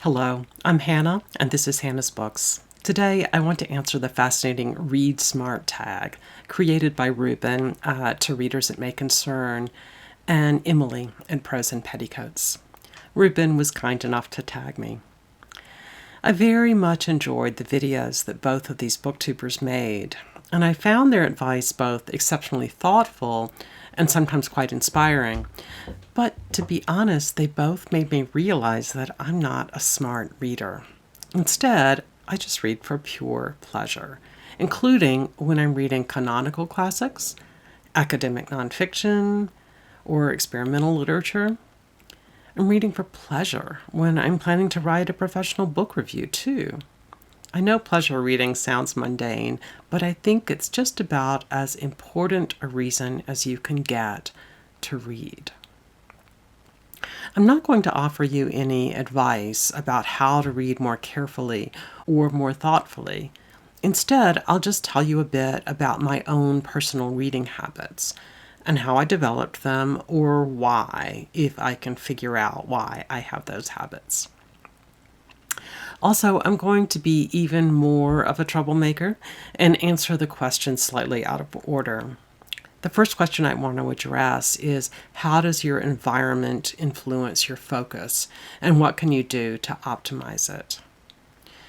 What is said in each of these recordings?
Hello, I'm Hannah, and this is Hannah's Books. Today, I want to answer the fascinating Read Smart tag created by Ruben to readers it may concern and Emily at Prose and Petticoats. Ruben was kind enough to tag me. I very much enjoyed the videos that both of these booktubers made, and I found their advice both exceptionally thoughtful and sometimes quite inspiring. But to be honest, they both made me realize that I'm not a smart reader. Instead, I just read for pure pleasure, including when I'm reading canonical classics, academic nonfiction, or experimental literature. I'm reading for pleasure when I'm planning to write a professional book review, too. I know pleasure reading sounds mundane, but I think it's just about as important a reason as you can get to read. I'm not going to offer you any advice about how to read more carefully or more thoughtfully. Instead, I'll just tell you a bit about my own personal reading habits and how I developed them, or why, if I can figure out why I have those habits. Also, I'm going to be even more of a troublemaker and answer the questions slightly out of order. The first question I want to address is, how does your environment influence your focus, and what can you do to optimize it?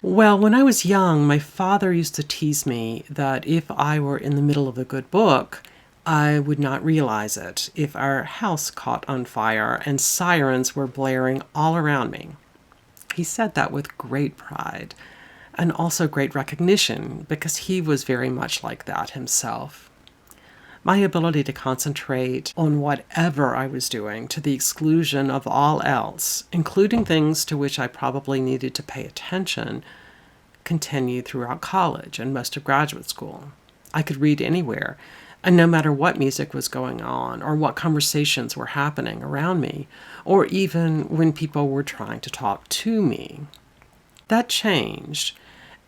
Well, when I was young, my father used to tease me that if I were in the middle of a good book, I would not realize it if our house caught on fire and sirens were blaring all around me. He said that with great pride and also great recognition, because he was very much like that himself. My ability to concentrate on whatever I was doing to the exclusion of all else, including things to which I probably needed to pay attention, continued throughout college and most of graduate school. I could read anywhere, and no matter what music was going on or what conversations were happening around me, or even when people were trying to talk to me. That changed,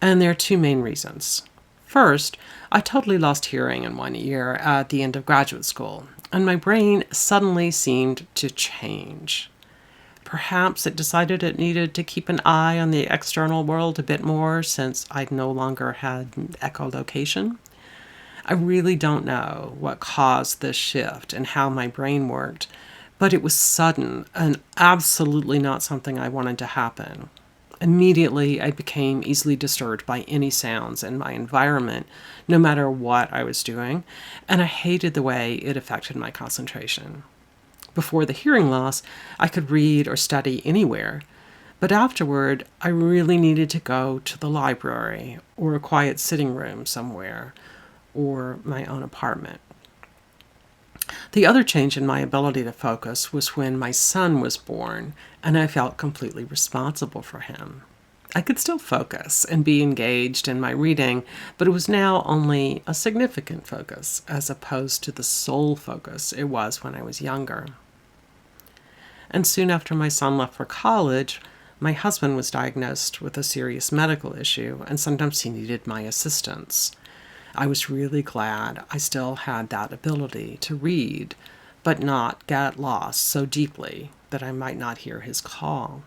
and there are two main reasons. First, I totally lost hearing in one ear at the end of graduate school, and my brain suddenly seemed to change. Perhaps it decided it needed to keep an eye on the external world a bit more since I no longer had echolocation. I really don't know what caused this shift and how my brain worked, but it was sudden and absolutely not something I wanted to happen. Immediately, I became easily disturbed by any sounds in my environment, no matter what I was doing, and I hated the way it affected my concentration. Before the hearing loss, I could read or study anywhere, but afterward, I really needed to go to the library or a quiet sitting room somewhere, or my own apartment. The other change in my ability to focus was when my son was born, and I felt completely responsible for him. I could still focus and be engaged in my reading, but it was now only a significant focus as opposed to the sole focus it was when I was younger. And soon after my son left for college, my husband was diagnosed with a serious medical issue, and sometimes he needed my assistance. I was really glad I still had that ability to read, but not get lost so deeply that I might not hear his call.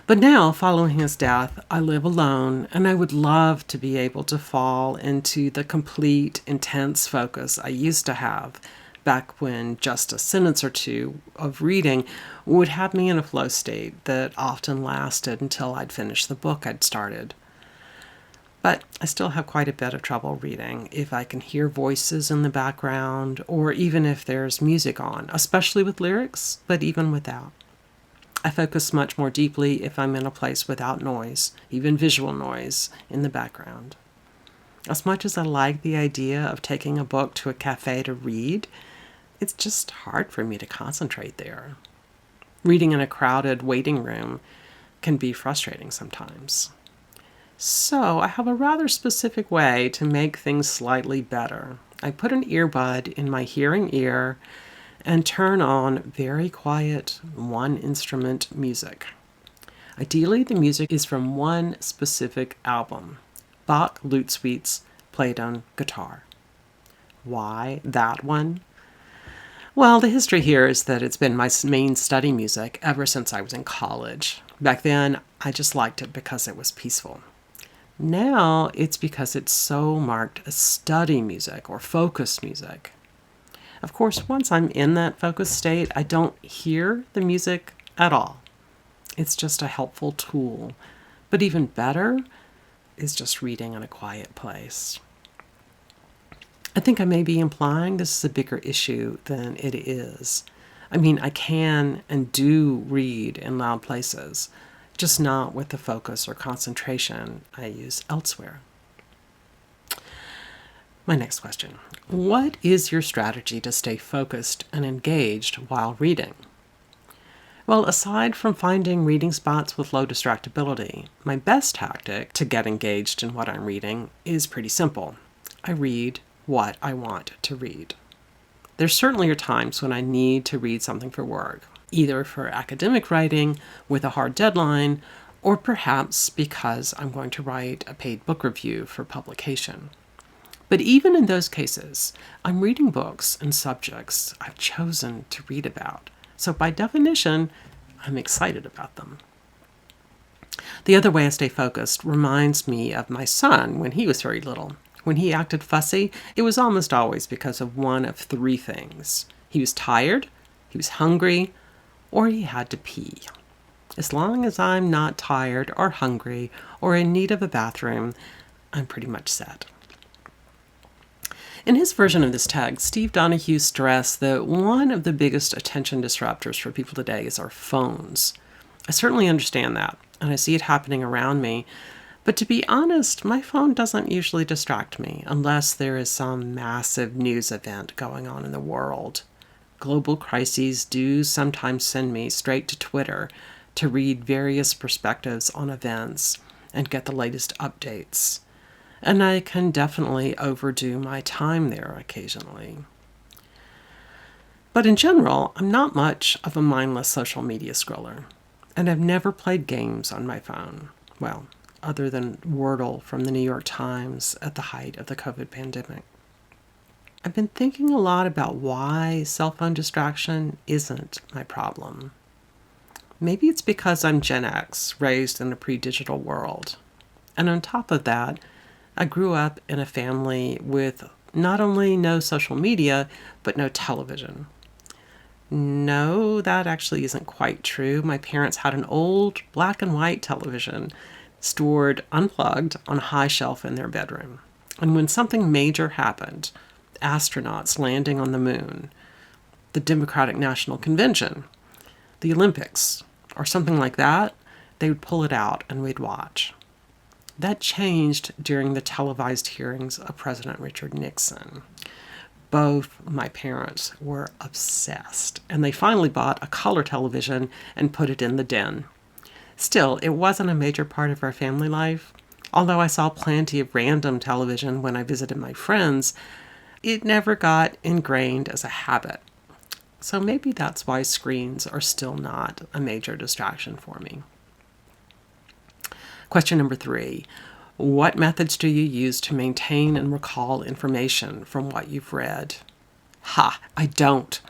But now, following his death, I live alone, and I would love to be able to fall into the complete, intense focus I used to have back when just a sentence or two of reading would have me in a flow state that often lasted until I'd finished the book I'd started. But I still have quite a bit of trouble reading if I can hear voices in the background, or even if there's music on, especially with lyrics, but even without. I focus much more deeply if I'm in a place without noise, even visual noise, in the background. As much as I like the idea of taking a book to a cafe to read, it's just hard for me to concentrate there. Reading in a crowded waiting room can be frustrating sometimes. So I have a rather specific way to make things slightly better. I put an earbud in my hearing ear and turn on very quiet one-instrument music. Ideally, the music is from one specific album, Bach Lute Suites played on guitar. Why that one? Well, the history here is that it's been my main study music ever since I was in college. Back then, I just liked it because it was peaceful. Now, it's because it's so marked as study music or focused music. Of course, once I'm in that focused state, I don't hear the music at all. It's just a helpful tool. But even better is just reading in a quiet place. I think I may be implying this is a bigger issue than it is. I mean, I can and do read in loud places, just not with the focus or concentration I use elsewhere. My next question. What is your strategy to stay focused and engaged while reading? Well, aside from finding reading spots with low distractibility, my best tactic to get engaged in what I'm reading is pretty simple. I read what I want to read. There certainly are times when I need to read something for work, either for academic writing with a hard deadline, or perhaps because I'm going to write a paid book review for publication. But even in those cases, I'm reading books and subjects I've chosen to read about. So by definition, I'm excited about them. The other way I stay focused reminds me of my son when he was very little. When he acted fussy, it was almost always because of one of three things. He was tired, he was hungry, or he had to pee. As long as I'm not tired or hungry or in need of a bathroom, I'm pretty much set. In his version of this text, Steve Donoghue stressed that one of the biggest attention disruptors for people today is our phones. I certainly understand that, and I see it happening around me. But to be honest, my phone doesn't usually distract me unless there is some massive news event going on in the world. Global crises do sometimes send me straight to Twitter to read various perspectives on events and get the latest updates. And I can definitely overdo my time there occasionally. But in general, I'm not much of a mindless social media scroller, and I've never played games on my phone. Well, other than Wordle from the New York Times at the height of the COVID pandemic. I've been thinking a lot about why cell phone distraction isn't my problem. Maybe it's because I'm Gen X, raised in a pre-digital world. And on top of that, I grew up in a family with not only no social media, but no television. No, that actually isn't quite true. My parents had an old black and white television stored unplugged on a high shelf in their bedroom. And when something major happened, astronauts landing on the moon, the Democratic National Convention, the Olympics, or something like that, they would pull it out and we'd watch. That changed during the televised hearings of President Richard Nixon. Both my parents were obsessed, and they finally bought a color television and put it in the den. Still, it wasn't a major part of our family life. Although I saw plenty of random television when I visited my friends, it never got ingrained as a habit. So maybe that's why screens are still not a major distraction for me. Question number 3. What methods do you use to maintain and recall information from what you've read? I don't.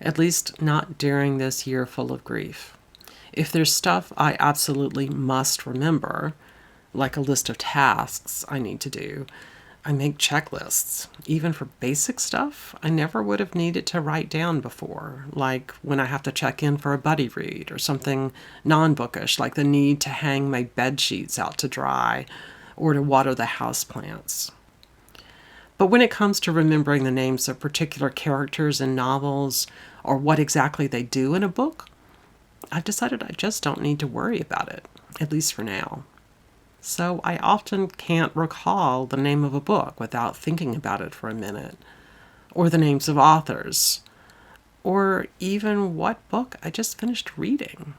At least not during this year full of grief. If there's stuff I absolutely must remember, like a list of tasks I need to do, I make checklists. Even for basic stuff I never would have needed to write down before, like when I have to check in for a buddy read, or something non-bookish like the need to hang my bed sheets out to dry or to water the houseplants. But when it comes to remembering the names of particular characters in novels or what exactly they do in a book, I've decided I just don't need to worry about it, at least for now. So I often can't recall the name of a book without thinking about it for a minute, or the names of authors, or even what book I just finished reading.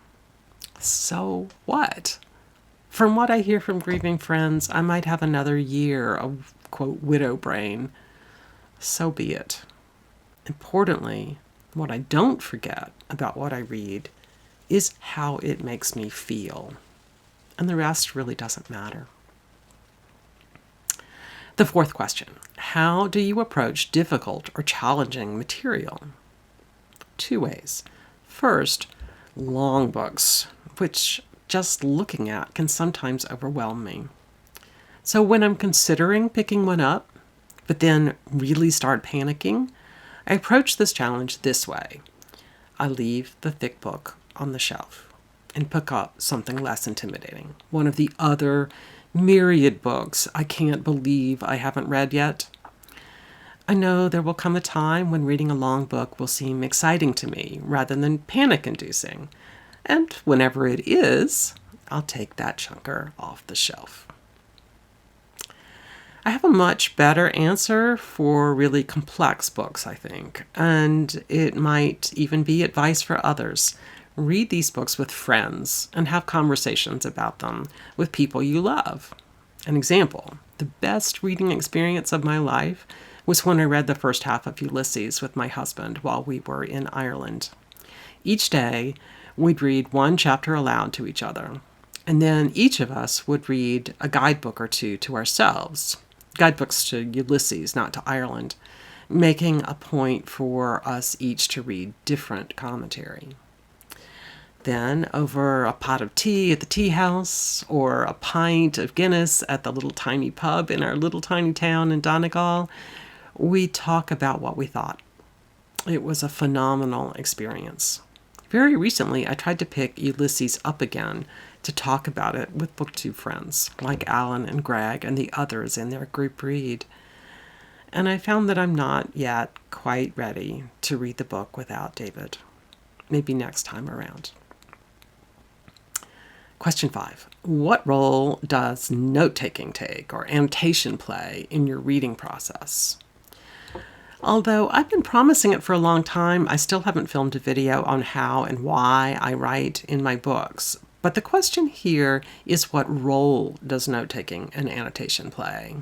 So what? From what I hear from grieving friends, I might have another year of, quote, widow brain. So be it. Importantly, what I don't forget about what I read is how it makes me feel. And the rest really doesn't matter. The 4th question. How do you approach difficult or challenging material? two ways. First, long books, which just looking at can sometimes overwhelm me. So when I'm considering picking one up, but then really start panicking, I approach this challenge this way. I leave the thick book on the shelf and pick up something less intimidating. One of the other myriad books I can't believe I haven't read yet. I know there will come a time when reading a long book will seem exciting to me rather than panic-inducing. And whenever it is, I'll take that chunker off the shelf. I have a much better answer for really complex books, I think, and it might even be advice for others. Read these books with friends and have conversations about them with people you love. An example, the best reading experience of my life was when I read the first half of Ulysses with my husband while we were in Ireland. Each day, we'd read one chapter aloud to each other, and then each of us would read a guidebook or two to ourselves. Guidebooks to Ulysses, not to Ireland, making a point for us each to read different commentary. Then, over a pot of tea at the tea house, or a pint of Guinness at the little tiny pub in our little tiny town in Donegal, we talk about what we thought. It was a phenomenal experience. Very recently, I tried to pick Ulysses up again to talk about it with Booktube friends, like Alan and Greg and the others in their group read. And I found that I'm not yet quite ready to read the book without David. Maybe next time around. Question 5. What role does note-taking take or annotation play in your reading process? Although I've been promising it for a long time, I still haven't filmed a video on how and why I write in my books. But the question here is, what role does note-taking and annotation play?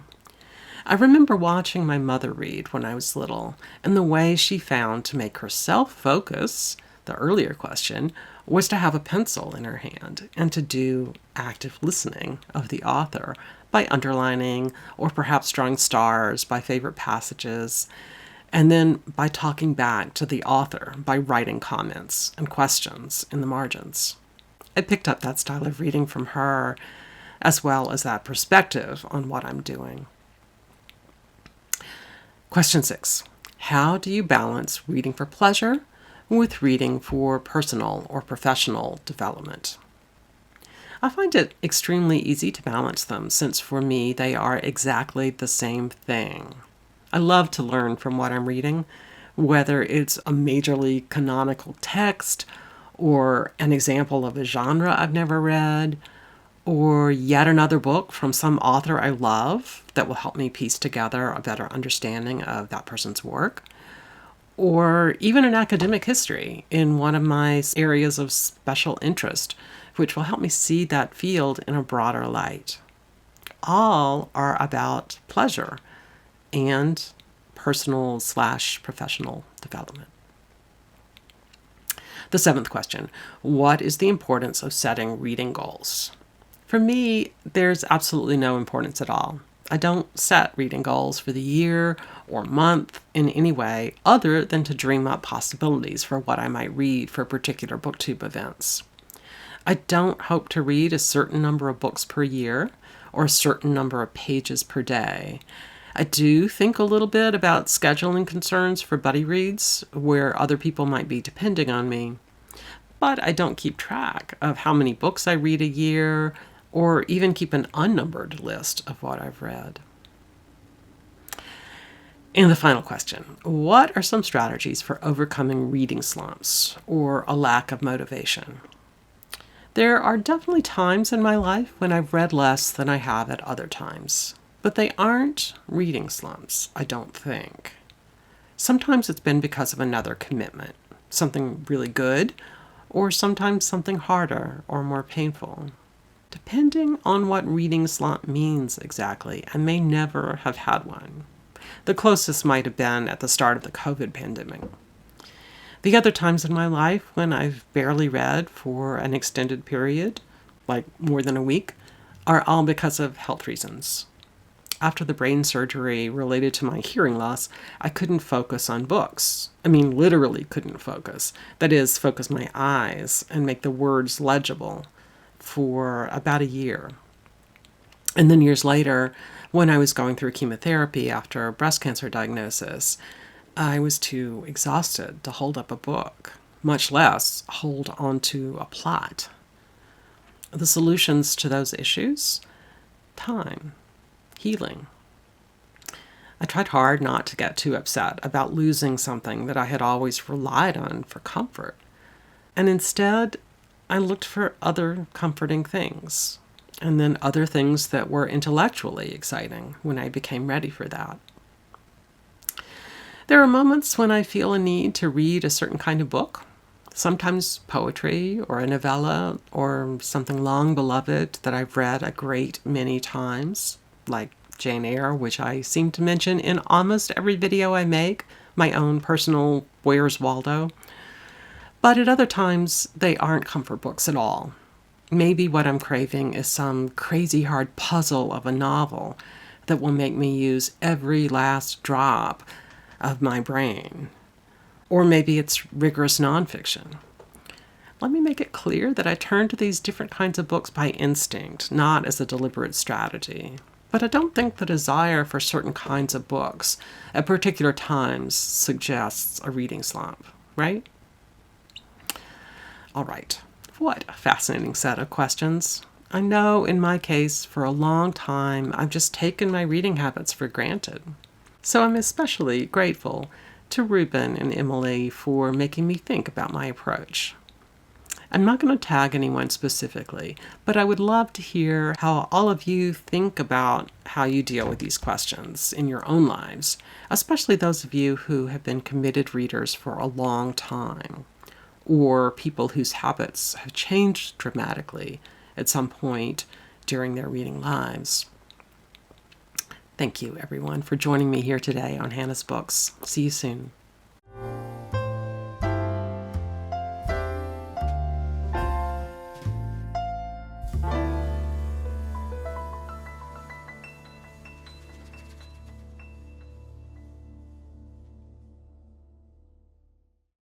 I remember watching my mother read when I was little, and the way she found to make herself focus, the earlier question, was to have a pencil in her hand and to do active listening of the author by underlining or perhaps drawing stars by favorite passages, and then by talking back to the author by writing comments and questions in the margins. I picked up that style of reading from her, as well as that perspective on what I'm doing. Question 6. How do you balance reading for pleasure with reading for personal or professional development? I find it extremely easy to balance them, since for me they are exactly the same thing. I love to learn from what I'm reading, whether it's a majorly canonical text, or an example of a genre I've never read, or yet another book from some author I love that will help me piece together a better understanding of that person's work, or even an academic history in one of my areas of special interest, which will help me see that field in a broader light. All are about pleasure and personal/professional development. The 7th question, what is the importance of setting reading goals? For me, there's absolutely no importance at all. I don't set reading goals for the year or month in any way other than to dream up possibilities for what I might read for particular Booktube events. I don't hope to read a certain number of books per year or a certain number of pages per day. I do think a little bit about scheduling concerns for buddy reads where other people might be depending on me, but I don't keep track of how many books I read a year or even keep an unnumbered list of what I've read. And the final question, what are some strategies for overcoming reading slumps or a lack of motivation? There are definitely times in my life when I've read less than I have at other times, but they aren't reading slumps, I don't think. Sometimes it's been because of another commitment, something really good, or sometimes something harder or more painful. Depending on what reading slump means exactly, I may never have had one. The closest might have been at the start of the COVID pandemic. The other times in my life when I've barely read for an extended period, like more than a week, are all because of health reasons. After the brain surgery related to my hearing loss, I couldn't focus on books. I mean, literally couldn't focus. That is, focus my eyes and make the words legible for about a year. And then years later, when I was going through chemotherapy after a breast cancer diagnosis, I was too exhausted to hold up a book, much less hold onto a plot. The solutions to those issues? Time. Healing. I tried hard not to get too upset about losing something that I had always relied on for comfort. And instead, I looked for other comforting things, and then other things that were intellectually exciting when I became ready for that. There are moments when I feel a need to read a certain kind of book, sometimes poetry or a novella or something long beloved that I've read a great many times, like Jane Eyre, which I seem to mention in almost every video I make, my own personal Where's Waldo. But at other times, they aren't comfort books at all. Maybe what I'm craving is some crazy hard puzzle of a novel that will make me use every last drop of my brain. Or maybe it's rigorous nonfiction. Let me make it clear that I turn to these different kinds of books by instinct, not as a deliberate strategy. But I don't think the desire for certain kinds of books at particular times suggests a reading slump, right? All right. What a fascinating set of questions. I know in my case, for a long time, I've just taken my reading habits for granted. So I'm especially grateful to Ruben and Emily for making me think about my approach. I'm not going to tag anyone specifically, but I would love to hear how all of you think about how you deal with these questions in your own lives, especially those of you who have been committed readers for a long time, or people whose habits have changed dramatically at some point during their reading lives. Thank you, everyone, for joining me here today on Hannah's Books. See you soon.